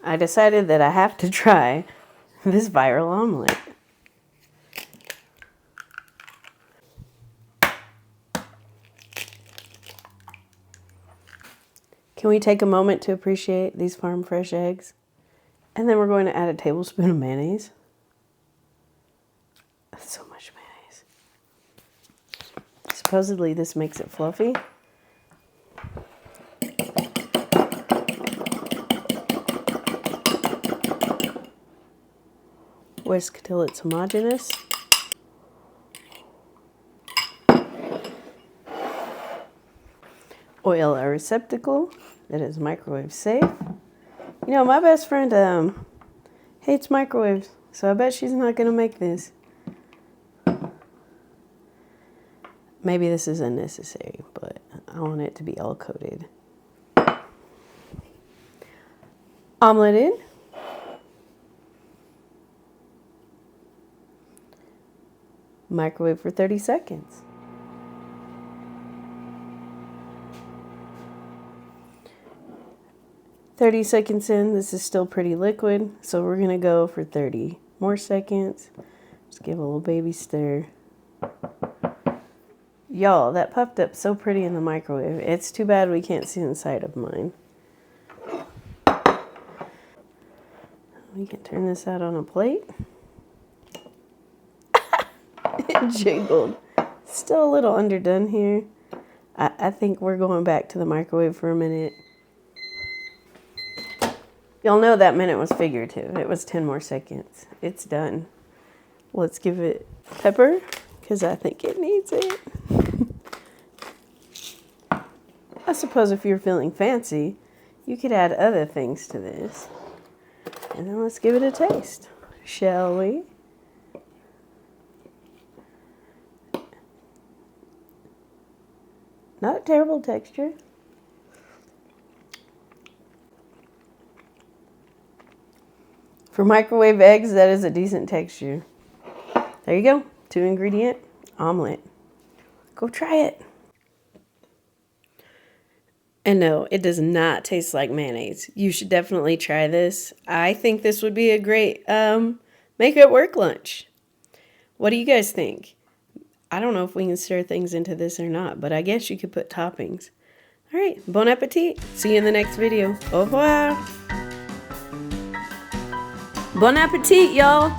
I decided that I have to try this viral omelet. Can we take a moment to appreciate these farm fresh eggs? And then we're going to add a tablespoon of mayonnaise. That's so much mayonnaise. Supposedly this makes it fluffy. Whisk till it's homogeneous. Oil a receptacle that is microwave safe. You know, my best friend hates microwaves, so I bet she's not going to make this. Maybe this is unnecessary, but I want it to be all coated. Omeleted. Microwave for 30 seconds. "30 seconds in, this is still pretty liquid, so we're gonna go for 30 more seconds. Just give a little baby stir. Y'all, that puffed up so pretty in the microwave. It's too bad we can't see inside of mine. We can turn this out on a plate. It jiggled. Still a little underdone here. I think we're going back to the microwave for a minute. Y'all know that minute was figurative. It was 10 more seconds. It's done. Let's give it pepper, because I think it needs it. I suppose if you're feeling fancy, you could add other things to this. And then let's give it a taste, shall we? Not a terrible texture. For microwave eggs, that is a decent texture. There you go. 2-ingredient omelet. Go try it. And no, it does not taste like mayonnaise. You should definitely try this. I think this would be a great make it work lunch. What do you guys think? I don't know if we can stir things into this or not, but I guess you could put toppings. All right, bon appetit. See you in the next video. Au revoir. Bon appetit, y'all.